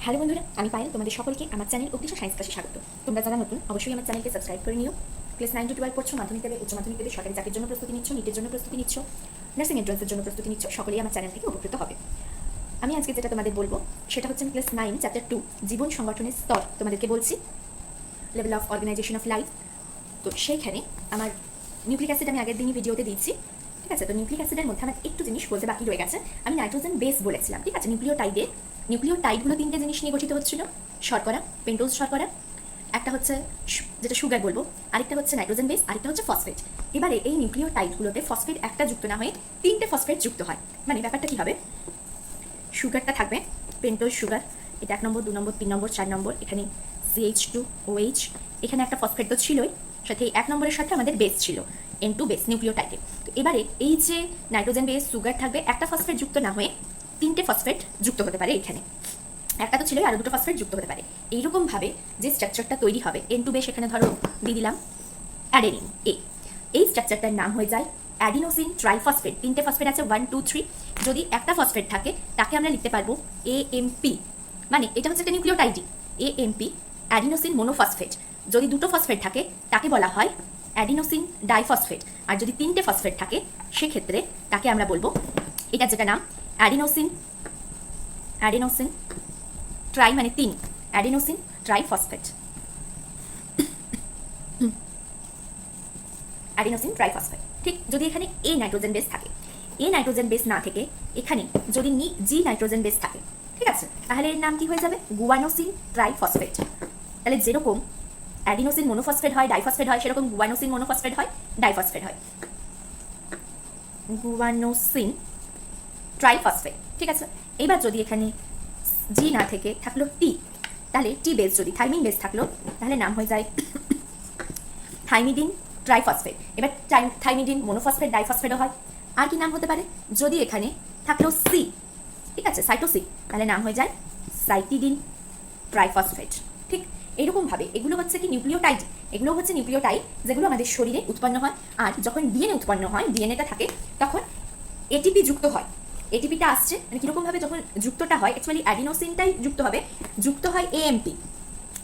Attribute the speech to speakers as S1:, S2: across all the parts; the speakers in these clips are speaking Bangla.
S1: হ্যালো বন্ধুরা, আমি পায়েল। তোমাদের সকলকে আমার চ্যানেল অগ্নিশা সায়েন্স ক্লাসে স্বাগত। তোমরা যারা নতুন অবশ্যই আমার চ্যানেলকে সাবস্ক্রাইব করে নিও। ক্লাস 9 to 12 পড়ছো, মাধ্যমিক দেবে, উচ্চ মাধ্যমিক দেবে, সরকারি চাকরির জন্য প্রস্তুতি নিচ্ছ, নিটের জন্য প্রস্তুতি নিচ্ছ, নার্সিং এন্ট্রান্সের জন্য প্রস্তুতি নিচ্ছ, সকলেই আমার চ্যানেল থেকে উপকৃত হবে। আমি আজকে যেটা তোমাদের বলবো সেটা হচ্ছে ক্লাস 9 চ্যাপ্টার 2 জীবন সংগঠনের স্তর তোমাদেরকে বলছি, level of organisation of life. তো সেইখানে আমার নিউক্লিক অ্যাসিড আমি আগের দিনই ভিডিওতে দিচ্ছি, ঠিক আছে। তো নিউক্লিক অ্যাসিডের মধ্যে আমার একটু জিনিস বলতে বাকি রয়ে গেছে। আমি নাইট্রোজেন বেস বলেছিলাম, ঠিক আছে। নিউক্লিওটাইডগুলো তিনটে জিনিস নিয়ে গঠিত হচ্ছিল: শর্করা, পেন্টোজ শর্করা, একটা হচ্ছে যেটা সুগার বলবো, আরেকটা হচ্ছে নাইট্রোজেন বেস, আরেকটা হচ্ছে ফসফেট। এবারে এই নিউক্লিওটাইডগুলোতে ফসফেট একটা যুক্ত না হয়ে তিনটে ফসফেট যুক্ত হয়। মানে ব্যাপারটা কি হবে, সুগারটা থাকবে পেন্টোজ সুগার, এটা 1 নম্বর, 2 নম্বর, 3 নম্বর, 4 নম্বর, এখানে CH2OH, এখানে একটা ফসফেট তো ছিলই, সাথে 1 নম্বরের সাথে আমাদের বেস ছিল N2 বেস নিউক্লিওটাইডে। তো এবারে এই যে নাইট্রোজেন বেস সুগার থাকবে, একটা ফসফেট যুক্ত না হয়ে তিনটে ফসফেট যুক্ত হতে পারে। এখানে একটা তো ছিল, আরো দুটো ফসফেট যুক্ত হতে পারে। এইরকম ভাবে যে স্ট্রাকচারটা তৈরি হবে, N2 বেস এখানে ধরো দিয়ে দিলাম অ্যাডেনিন এ, এই স্ট্রাকচারটার নাম হয়ে যায় অ্যাডিনোসিন ট্রাইফসফেট। তিনটে ফসফেট আছে, 1 2 3। যদি একটা ফসফেট থাকে তাকে আমরা লিখতে পারবো AMP, মানে এটা হচ্ছে একটা নিউক্লিওটাইড AMP, অ্যাডিনোসিন মোনোফসফেট। যদি দুটো ফসফেট থাকে তাকে বলা হয় অ্যাডিনোসিন ডাইফসফেট। আর যদি তিনটে ফসফেট থাকে সেক্ষেত্রে তাকে আমরা বলবো, এটা যেটা নাম অ্যাডিনোসিন ট্রাই মানে 3, অ্যাডিনোসিন ট্রাইফসফেট, অ্যাডিনোসিন ট্রাইফসফেট। ঠিক, যদি এখানে A নাইট্রোজেন বেস থাকে, A নাইট্রোজেন বেস না থেকে এখানে যদি G নাইট্রোজেন বেস থাকে, ঠিক আছে, তাহলে এর নাম কি হয়ে যাবে গুয়ানোসিন ট্রাইফসফেট। তাহলে যেরকম অ্যাডিনোসিন মোনোফসফেট হয়, ডাইফসফেট হয়, সেরকম গুয়ানোসিন মোনোফসফেট হয়, ডাইফসফেট হয়, গুয়ানোসিন ট্রাইফসফেট, ঠিক আছে। এবার যদি এখানে G না থেকে থাকলো T, তাহলে T বেস যদি থাইমিন বেস থাকলো তাহলে নাম হয়ে যায় থাইমিডিন ট্রাইফসফেট। এবার থাইমিডিন মোনোফসফেট ডাইফসফেটও হয়। আর কি নাম হতে পারে, যদি এখানে থাকলো C, ঠিক আছে, সাইটোসি, তাহলে নাম হয়ে যায় সাইটিডিন ট্রাইফসফেট। ঠিক এইরকমভাবে এগুলো হচ্ছে কি নিউক্লিওটাইড, এগুলো হচ্ছে নিউক্লিওটাইড যেগুলো আমাদের শরীরে উৎপন্ন হয়। আর যখন ডিএনএ উৎপন্ন হয়, ডিএনএটা থাকে, তখন এটিপি যুক্ত হয়। এটিপিটা আসছে মানে কীরকমভাবে যখন যুক্তটা হয়, অ্যাকচুয়ালি অ্যাডিনোসিনটাই যুক্ত হয় AMP,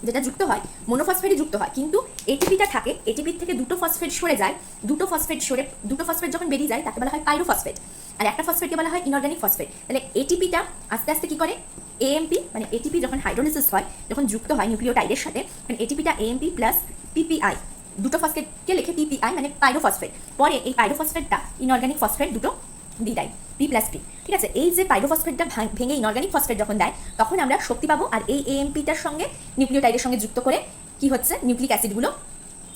S1: যেটা যুক্ত হয় মোনোফসফেটই যুক্ত হয়, কিন্তু এটিপিটা থাকে, এটিপির থেকে দুটো ফসফেট সরে যায়, দুটো ফসফেট যখন বেরিয়ে যায় তাকে বলা হয় পাইরোফসফেট, আর একটা ফসফেটকে বলা হয় ইনঅর্গানিক ফসফেট। তাহলে এটিপিটা আস্তে আস্তে কি করে, AMP মানে এটিপি যখন হাইড্রোলিসিস হয়, যখন যুক্ত হয় নিউক্লিওটাইডের সাথে, মানে এটিপিটা AMP প্লাস PPI, দুটো ফসফেটকে লিখে PPI মানে পাইরোফসফেট। পরে এই পাইরোফসফেটটা ইনঅর্গানিক ফসফেট দুটো দিয়ে দেয় P+P, ঠিক আছে। এই যে পাইরোফসফেটটা ভেঙে ইনঅর্গানিক ফসফেট যখন দেয়, তখন আমরা শক্তি পাবো। আর এই AMPটার সঙ্গে নিউক্লিওটাইডের সঙ্গে যুক্ত করে কি হচ্ছে, নিউক্লিক অ্যাসিডগুলো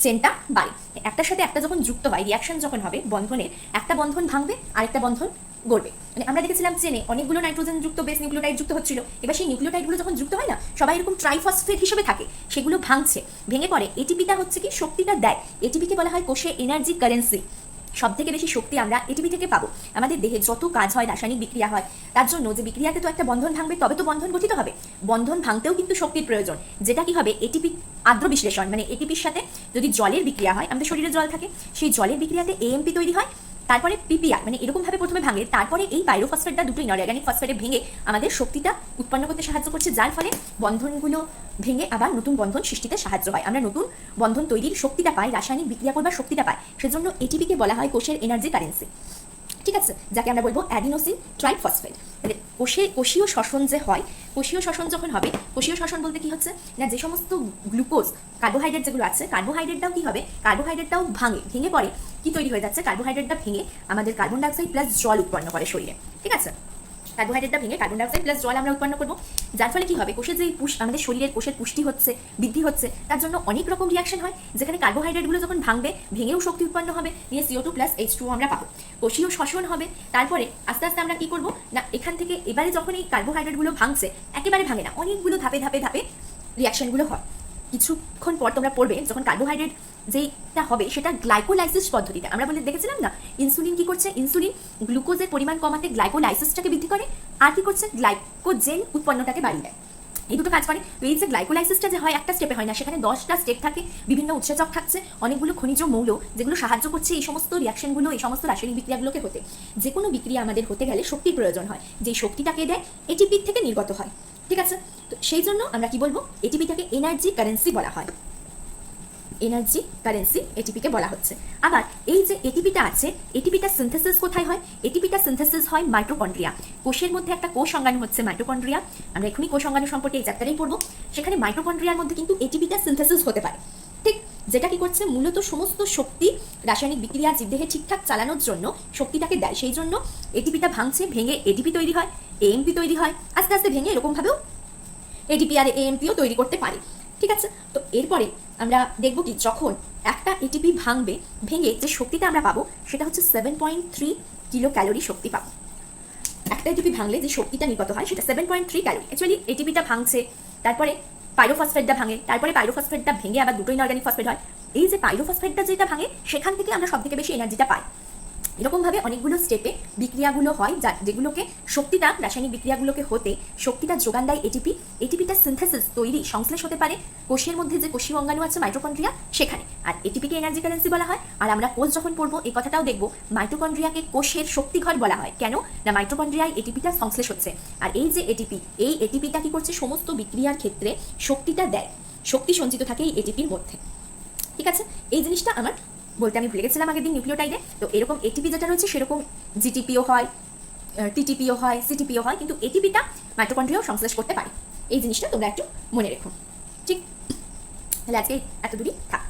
S1: চেনটা বাড়ে। একটার সাথে একটা যখন যুক্ত হয়, রিয়াকশন যখন হবে বন্ধনের, একটা বন্ধন ভাঙবে আরেকটা বন্ধন গড়বে। মানে আমরা দেখেছিলাম চেনে অনেকগুলো নাইট্রোজেন যুক্ত বেস নিউক্লিওটাইড যুক্ত হচ্ছিল। এবার সেই নিউক্লিওটাইডগুলো যখন যুক্ত হয় না, সবাই এরকম ট্রাইফসফেট হিসেবে থাকে, সেগুলো ভাঙছে, ভেঙে পড়ে এটিপিটা হচ্ছে কি শক্তিটা দেয়। এটিপিকে বলা হয় কোষে এনার্জি কারেন্সি। সব থেকে বেশি শক্তি আমরা এটিপি থেকে পাবো। আমাদের দেহে যত কাজ হয়, রাসায়নিক বিক্রিয়া হয়, তার জন্য যে বিক্রিয়াতে তো একটা বন্ধন ভাঙবে, তবে তো বন্ধন গঠিত হবে। বন্ধন ভাঙতেও কিন্তু শক্তির প্রয়োজন, যেটা কি হবে এটিপি আদ্র বিশ্লেষণ, মানে এটিপির সাথে যদি জলের বিক্রিয়া হয়, আমাদের শরীরে জল থাকে, সেই জলের বিক্রিয়াতে AMP তৈরি হয়, তারপরে PPI মানে এরকমভাবে প্রথমে ভাঙে, তারপরে এই পাইরোফসফেটটা দুটো ইনঅর্গানিক ফসফেটে ভেঙে আমাদের শক্তিটা উৎপন্ন করতে সাহায্য করছে, যার ফলে বন্ধনগুলো ভেঙে আবার নতুন বন্ধন সৃষ্টিতে সাহায্য হয়, আমরা নতুন বন্ধন তৈরির শক্তিটা পাই, রাসায়নিক বিক্রিয়া করবার শক্তিটা পাই। সেজন্য এটিপিকে বলা হয় কোষের এনার্জি কারেন্সি, ঠিক আছে, যাকে আমরা বলবো অ্যাডিনোসিন ট্রাইফসফেট। মানে কোষীয় শ্বসন যে হয়, কোষীয় শ্বসন যখন হবে, কোষীয় শ্বসন বলতে কি হচ্ছে না, যে সমস্ত গ্লুকোজ কার্বোহাইড্রেট যেগুলো আছে, কার্বোহাইড্রেটটাও কি হবে, কার্বোহাইড্রেটটাও ভেঙে পড়ে কি তৈরি হয়ে যাচ্ছে, কার্বোহাইড্রেটটা ভেঙে আমাদের কার্বন ডাইঅক্সাইড প্লাস জল উৎপন্ন করে শরীরে, ঠিক আছে। কার্বোহাইড্রেটটা ভেঙে কার্বন ডাইঅক্সাইড প্লাস জল আমরা উৎপন্ন করবো, যার ফলে কি হবে, কোষের যে আমাদের শরীরের কোষের পুষ্টি হচ্ছে, বৃদ্ধি হচ্ছে, তার জন্য অনেক রকম রিয়াকশন হয়, যেখানে কার্বোহাইড্রেটগুলো যখন ভাঙবে, ভেঙেও শক্তি উৎপন্ন হবে, নিয়ে CO2 প্লাস H2O আমরা পাবো, কোষীয় শ্বসন হবে। তারপরে আস্তে আস্তে আমরা কি করবো না, এখান থেকে এবারে যখন এই কার্বোহাইড্রেটগুলো ভাঙছে, একেবারে ভাঙে না, অনেকগুলো ধাপে ধাপে ধাপে রিয়াকশনগুলো হয়। কিছুক্ষণ পর তোমরা পড়বে, যখন কার্বোহাইড্রেট যেটা হবে সেটা গ্লাইকোলাইসিস পদ্ধতিতে, আমরা বলে দেখেছিলাম না, ইনসুলিন কি করছে, ইনসুলিন গ্লুকোজের পরিমাণ কমাতে গ্লাইকোলাইসিসটাকে বৃদ্ধি করে, আর কি করছে, গ্লাইকোজেন উৎপন্নটাকে বাড়িয়ে দেয়, এই দুটো কাজ করে। তো এই যে গ্লাইকোলাইসিসটা যে হয় একটা স্টেপে হয় না, সেখানে 10টা স্টেপ থাকে, বিভিন্ন উৎসেচক থাকছে, অনেকগুলো খনিজ মৌল যেগুলো সাহায্য করছে এই সমস্ত রিয়াকশনগুলো, এই সমস্ত রাসায়নিক বিক্রিয়াগুলোকে হতে। যে কোনো বিক্রিয়া আমাদের হতে গেলে শক্তির প্রয়োজন হয়, যে শক্তিটাকে দেয় এটিপির থেকে নির্গত হয়। ঠিক আছে, তো সেই জন্য আমরা কি বলবো, এটিপিটাকে এনার্জি কারেন্সি বলা হয়, এনার্জি কারেন্সি এটিপিকে বলা হচ্ছে। আবার এই যে এটিপিটা আছে, এটিপিটা সিনথেসিস কোথায় হয়, এটিপিটা সিনথেসিস হয় মাইটোকন্ড্রিয়া। কোষের মধ্যে একটা কোষ অঙ্গাণু হচ্ছে মাইটোকন্ড্রিয়া, আমরা এখনই কোষ অঙ্গাণু সম্পর্কে এই চ্যাপ্টারেই পড়বো। সেখানে মাইটোকন্ড্রিয়ার মধ্যে কিন্তু এটিপিটা সিনথেসিস হতে পারে, ঠিক, যেটা কি করছে মূলত সমস্ত শক্তি রাসায়নিক বিক্রিয়া জীবদেহে ঠিকঠাক চালানোর জন্য শক্তিটাকে দেয়। সেই জন্য এটিপিটা ভাঙছে, ভেঙে এটিপি তৈরি হয়, এএমপি তৈরি হয়, আস্তে আস্তে ভেঙে এরকমভাবেও এটিপি আর এএমপিও তৈরি করতে পারে। ঠিক আছে, তো এরপরে আমরা দেখব কি, যখন একটা এটিপি ভাঙবে, ভেঙে যে শক্তিটা আমরা পাবো সেটা হচ্ছে 7.3 কিলো ক্যালোরি শক্তি পাবো। একটা এটিপি ভাঙলে যে শক্তিটা নির্গত হয় সেটা 7.3 ক্যালোরি। অ্যাকচুয়ালি এটিপিটা ভাঙছে, তারপরে পাইরোফসফেটটা ভাঙে, তারপরে পাইরোফসফেটটা ভেঙে আবার দুটো ইনঅর্গানিক ফসফেট হয়। এই যে পাইরোফসফেটটা যেটা ভাঙে, সেখান থেকে আমরা সব থেকে বেশি এনার্জিটা পাই। এরকমভাবে অনেকগুলো স্টেপে বিক্রিয়াগুলো হয়, যেগুলোকে শক্তিটা, রাসায়নিক বিক্রিয়াগুলোকে হতে শক্তিটা যোগান দেয় এটিপি। এটিপিটা সিনথেসিস, তৈরি, সংশ্লেষ হতে পারে কোষের মধ্যে যে কোষীয় অঙ্গাণু আছে মাইটোকন্ড্রিয়া সেখানে, আর এটিপিকে এনার্জি কারেন্সি বলা হয়। আর আমরা কোষ যখন পড়বো এই কথাটাও দেখবো, মাইটোকন্ড্রিয়াকে কোষের শক্তিঘর বলা হয়। কেন না, মাইটোকন্ড্রিয়ায় এটিপিটা সংশ্লেষ হচ্ছে, আর এই যে এটিপি, এই এটিপিটা কি করছে, সমস্ত বিক্রিয়ার ক্ষেত্রে শক্তিটা দেয়, শক্তি সঞ্চিত থাকে এই এটিপির মধ্যে। ঠিক আছে, এই জিনিসটা আমার বলতে আমি ভুলে গেছিলাম আগের দিন নিউক্লিওটাইডে। তো এরকম এটিপি যেটা রয়েছে সেরকম জিটিপিও হয়, টিটিপিও হয়, সিটিপিও হয়, কিন্তু এটিপিটা মাইটোকন্ড্রিয়াও সংশ্লেষ করতে পারে। এই জিনিসটা তোমরা একটু মনে রেখো। ঠিক, তাহলে আজকে এত দূরই থাক।